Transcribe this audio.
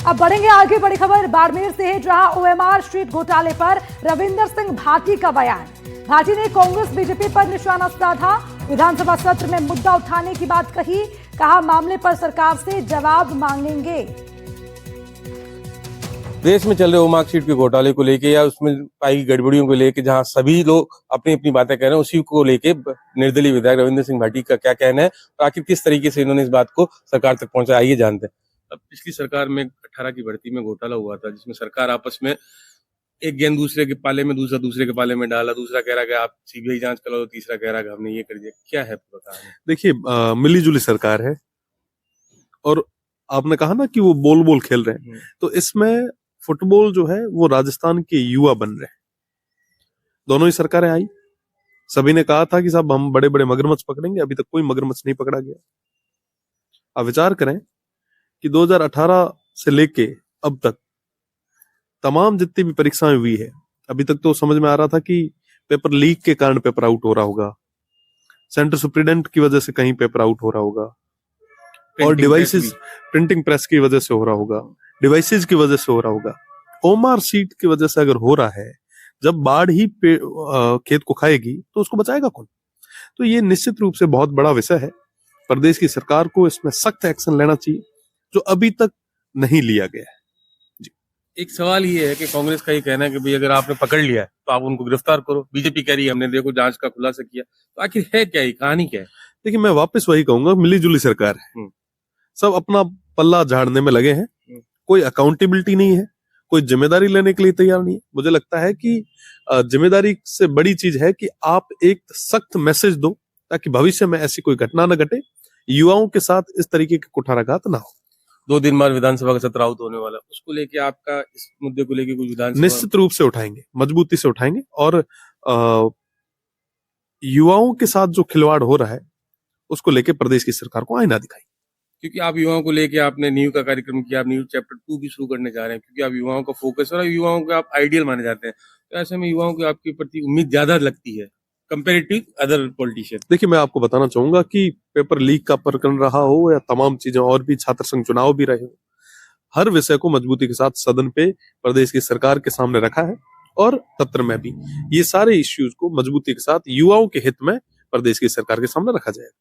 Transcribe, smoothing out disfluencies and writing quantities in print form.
अब बढ़ेंगे आगे, बड़ी खबर बाड़मेर से है, जहां ओएमआर स्ट्रीट घोटाले पर रविंदर सिंह भाटी का बयान। भाटी ने कांग्रेस बीजेपी पर निशाना साधा, विधानसभा सत्र में मुद्दा उठाने की बात कही, कहा मामले पर सरकार से जवाब मांगेंगे। देश में चल रहे मार्कशीट के घोटाले को लेके या उसमें पाई गड़बड़ियों को लेके जहां सभी लोग अपनी अपनी बातें कह रहे हैं, उसी को लेके निर्दलीय विधायक रविंदर सिंह भाटी का क्या कहना है और आखिर किस तरीके से इन्होंने इस बात को सरकार तक पहुंचाया, आइए जानते हैं। अब पिछली सरकार में 18 की भर्ती में घोटाला हुआ था, जिसमें सरकार आपस में एक गेंद दूसरे के पाले में, दूसरा दूसरे के पाले में डाला, दूसरा कह रहा कि आप सीबीआई जांच करो, तीसरा कह रहा कि हमने ये कर दिया। क्या है पता है? देखिए, मिली जुली सरकार है और आपने कहा ना कि वो बोल बोल खेल रहे हैं, तो इसमें फुटबॉल जो है वो राजस्थान के युवा बन रहे हैं। दोनों ही सरकारें आई, सभी ने कहा था कि साहब हम बड़े बड़े मगरमच्छ पकड़ेंगे, अभी तक कोई मगरमच्छ नहीं पकड़ा गया। आप विचार करें कि 2018 से लेके अब तक तमाम जितनी भी परीक्षाएं हुई है, अभी तक तो समझ में आ रहा था कि पेपर लीक के कारण पेपर आउट हो रहा होगा, सेंटर सुप्रीडेंट की वजह से कहीं पेपर आउट हो रहा होगा, और डिवाइसेस, प्रिंटिंग प्रेस की वजह से हो रहा होगा, डिवाइसेस की वजह से हो रहा होगा। ओएमआर सीट की वजह से अगर हो रहा है, जब बाढ़ ही खेत को खाएगी तो उसको बचाएगा कौन? तो ये निश्चित रूप से बहुत बड़ा विषय है। प्रदेश की सरकार को इसमें सख्त एक्शन लेना चाहिए, जो अभी तक नहीं लिया गया है। एक सवाल ये है कि कांग्रेस का ये कहना है कि भाई अगर आपने पकड़ लिया है तो आप उनको गिरफ्तार करो। बीजेपी कह रही है हमने देखो जांच का खुलासा किया। तो आखिर है क्या, ये कहानी क्या है? देखिए, मैं वापस वही कहूंगा, मिली जुली सरकार है, सब अपना पल्ला झाड़ने में लगे हैं, कोई अकाउंटेबिलिटी नहीं है, कोई जिम्मेदारी लेने के लिए तैयार नहीं है। मुझे लगता है कि जिम्मेदारी से बड़ी चीज है कि आप एक सख्त मैसेज दो ताकि भविष्य में ऐसी कोई घटना न घटे, युवाओं के साथ इस तरीके के कुठाराघात ना हो। 2 दिन बाद विधानसभा का सत्र आउट होने वाला, उसको लेके आपका इस मुद्दे को लेके कुछ विधानसभा निश्चित रूप से उठाएंगे, मजबूती से उठाएंगे, और युवाओं के साथ जो खिलवाड़ हो रहा है उसको लेके प्रदेश की सरकार को आईना दिखाई। क्योंकि आप युवाओं को लेके आपने न्यू का कार्यक्रम किया, आप न्यू चैप्टर 2 भी शुरू करने जा रहे हैं, क्योंकि आप युवाओं का फोकस और युवाओं को आप आइडियल माने जाते हैं। तो ऐसे में युवाओं को आपके प्रति उम्मीद ज्यादा लगती है कंपेरेटिव अदर पॉलिटिशियन। देखिए, मैं आपको बताना चाहूंगा कि पेपर लीक का प्रकरण रहा हो या तमाम चीजें और भी, छात्र संघ चुनाव भी रहे हो, हर विषय को मजबूती के साथ सदन पे प्रदेश की सरकार के सामने रखा है, और सत्र में भी ये सारे इश्यूज को मजबूती के साथ युवाओं के हित में प्रदेश की सरकार के सामने रखा जाएगा।